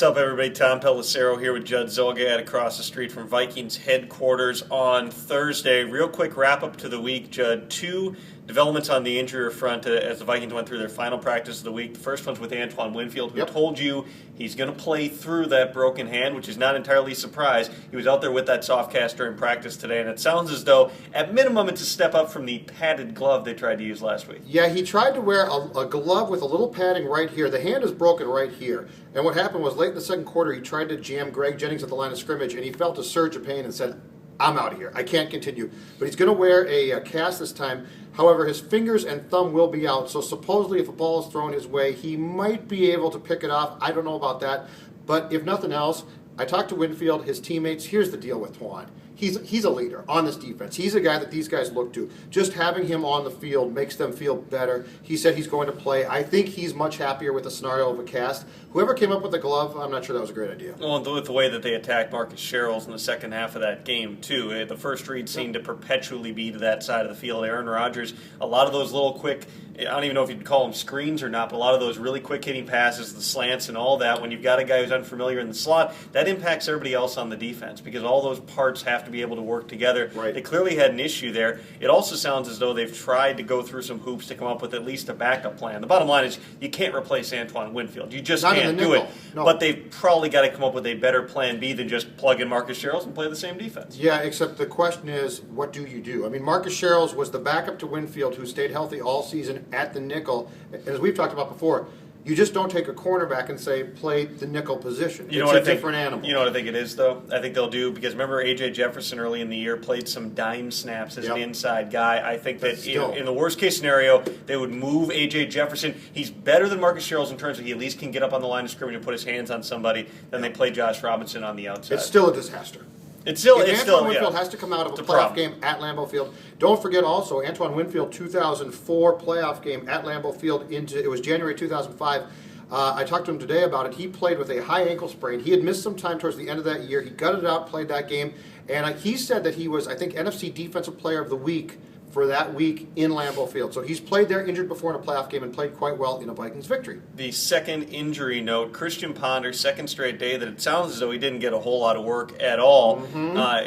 What's up, everybody? Tom Pelissero here with Judd Zulgad across the street from Vikings headquarters on Thursday. Real quick wrap-up to the week, Judd. Two developments on the injury front as the Vikings went through their final practice of the week. The first one's with Antoine Winfield, who told you he's going to play through that broken hand, which is not entirely a surprise. He was out there with that soft cast during practice today, and it sounds as though, at minimum, it's a step up from the padded glove they tried to use last week. Yeah, he tried to wear a glove with a little padding right here. The hand is broken right here. And what happened was late in the second quarter, he tried to jam Greg Jennings at the line of scrimmage, and he felt a surge of pain and said, I'm out of here. I can't continue. But he's going to wear a cast this time. However, his fingers and thumb will be out. So supposedly if a ball is thrown his way, he might be able to pick it off. I don't know about that. But if nothing else, I talked to Winfield, his teammates. Here's the deal with Juan. He's a leader on this defense. He's a guy that these guys look to. Just having him on the field makes them feel better. He said he's going to play. I think he's much happier with the scenario of a cast. Whoever came up with the glove, I'm not sure that was a great idea. Well, with the way that they attacked Marcus Sherrills in the second half of that game, too. The first read seemed to perpetually be to that side of the field. Aaron Rodgers, a lot of those little quick, I don't even know if you'd call them screens or not, but a lot of those really quick hitting passes, the slants and all that, when you've got a guy who's unfamiliar in the slot, that impacts everybody else on the defense because all those parts have to be able to work together. Right. They clearly had an issue there. It also sounds as though they've tried to go through some hoops to come up with at least a backup plan. The bottom line is you can't replace Antoine Winfield. You just can't do it. No. But they've probably got to come up with a better plan B than just plug in Marcus Sherrills and play the same defense. Yeah, except the question is, what do you do? I mean, Marcus Sherrills was the backup to Winfield who stayed healthy all season at the nickel. And as we've talked about before, you just don't take a cornerback and say, play the nickel position. It's a different animal. You know what I think it is, though? I think they'll do, because remember A.J. Jefferson early in the year played some dime snaps as an inside guy. I think that in the worst-case scenario, they would move A.J. Jefferson. He's better than Marcus Sherrills in terms of he at least can get up on the line of scrimmage and put his hands on somebody. Then they play Josh Robinson on the outside. It's still a disaster. Antoine Winfield has to come out of a playoff game at Lambeau Field. Don't forget also, Antoine Winfield 2004 playoff game at Lambeau Field. It was January 2005. I talked to him today about it. He played with a high ankle sprain. He had missed some time towards the end of that year. He gutted it out, played that game, and he said that he was, I think, NFC Defensive Player of the Week for that week in Lambeau Field. So he's played there injured before in a playoff game and played quite well in a Vikings victory. The second injury note, Christian Ponder, second straight day that it sounds as though he didn't get a whole lot of work at all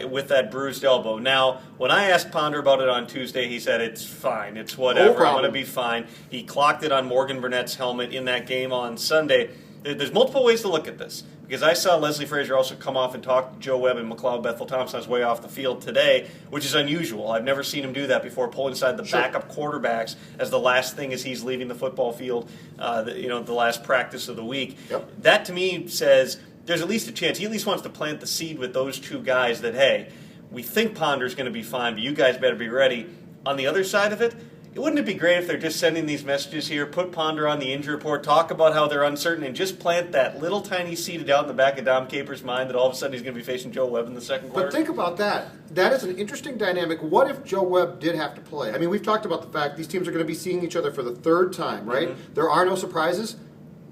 with that bruised elbow. Now, when I asked Ponder about it on Tuesday, he said it's fine. It's whatever. I'm going to be fine. He clocked it on Morgan Burnett's helmet in that game on Sunday. There's multiple ways to look at this. Because I saw Leslie Frazier also come off and talk to Joe Webb and McLeod Bethel-Thompson on his way off the field today, which is unusual. I've never seen him do that before, pull inside the backup quarterbacks as the last thing as he's leaving the football field, the last practice of the week. That, to me, says there's at least a chance. He at least wants to plant the seed with those two guys that, hey, we think Ponder's going to be fine, but you guys better be ready. On the other side of it, wouldn't it be great if they're just sending these messages here, put Ponder on the injury report, talk about how they're uncertain, and just plant that little tiny seed out in the back of Dom Capers' mind that all of a sudden he's going to be facing Joe Webb in the second quarter? But think about that. That is an interesting dynamic. What if Joe Webb did have to play? I mean, we've talked about the fact these teams are going to be seeing each other for the third time, right? There are no surprises.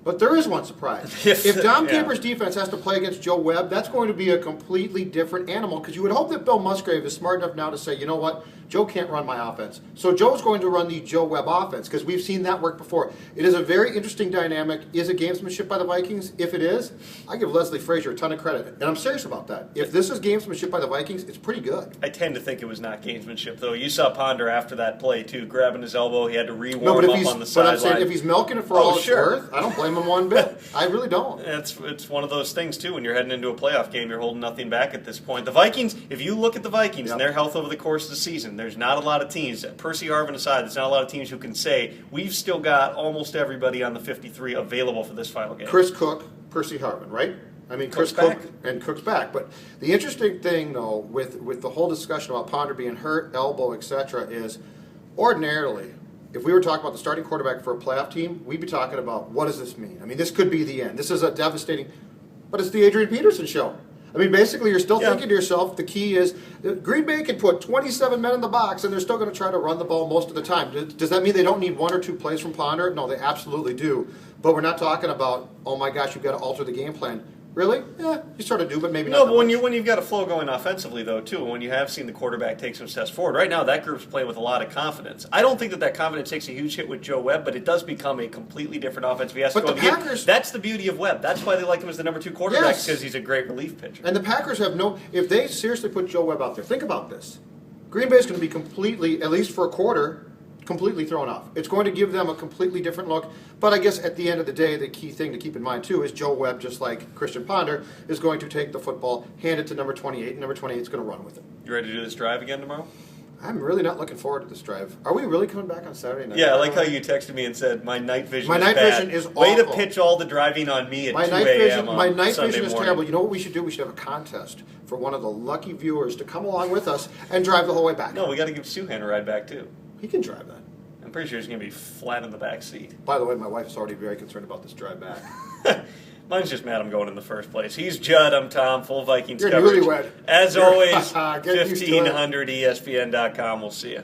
But there is one surprise. If Dom Capers' defense has to play against Joe Webb, that's going to be a completely different animal because you would hope that Bill Musgrave is smart enough now to say, you know what, Joe can't run my offense. So Joe's going to run the Joe Webb offense because we've seen that work before. It is a very interesting dynamic. Is it gamesmanship by the Vikings? If it is, I give Leslie Frazier a ton of credit. And I'm serious about that. If this is gamesmanship by the Vikings, it's pretty good. I tend to think it was not gamesmanship, though. You saw Ponder after that play, too, grabbing his elbow. He had to re-warm up on the sideline. But I'm saying if he's milking it for all it's worth, I don't blame him one bit. I really don't. It's one of those things, too. When you're heading into a playoff game, you're holding nothing back at this point. The Vikings, if you look at the Vikings and their health over the course of the season, there's not a lot of teams, Percy Harvin aside, there's not a lot of teams who can say, we've still got almost everybody on the 53 available for this final game. Chris Cook, Percy Harvin, right? I mean, Chris Cook and Cook's back. But the interesting thing, though, with the whole discussion about Ponder being hurt, elbow, etc., is ordinarily, if we were talking about the starting quarterback for a playoff team, we'd be talking about what does this mean? I mean, this could be the end. This is a devastating, but it's the Adrian Peterson show. I mean, basically, you're still thinking to yourself, the key is Green Bay can put 27 men in the box, and they're still going to try to run the ball most of the time. Does that mean they don't need one or two plays from Ponder? No, they absolutely do. But we're not talking about, oh my gosh, you've got to alter the game plan. Really? Yeah, you sort of do, but maybe not. No, that but much. when you've got a flow going offensively, though, too, when you have seen the quarterback take some steps forward, right now that group's playing with a lot of confidence. I don't think that confidence takes a huge hit with Joe Webb, but it does become a completely different offense. He has But to go the again. Packers- That's the beauty of Webb. That's why they like him as the number 2 quarterback, Yes. because he's a great relief pitcher. And the Packers have no. If they seriously put Joe Webb out there, think about this. Green Bay is going to be completely, at least for a quarter, completely thrown off. It's going to give them a completely different look. But I guess at the end of the day, the key thing to keep in mind, too, is Joe Webb, just like Christian Ponder, is going to take the football, hand it to number 28, and number 28 is going to run with it. You ready to do this drive again tomorrow? I'm really not looking forward to this drive. Are we really coming back on Saturday night? Yeah, I like how you texted me and said, my night vision My is night bad. vision is Way to awful. pitch all the driving on me at My 2 night a.m. vision, on my night Sunday vision is morning. terrible. You know what we should do? We should have a contest for one of the lucky viewers to come along with us and drive the whole way back. No, we got to give Suhan a ride back, too. He can drive that. I'm pretty sure he's going to be flat in the back seat. By the way, my wife is already very concerned about this drive back. Mine's just mad I'm going in the first place. He's Judd, I'm Tom, full Vikings You're coverage. newlywed. As You're- always, Get used to it. 1500ESPN.com. We'll see you.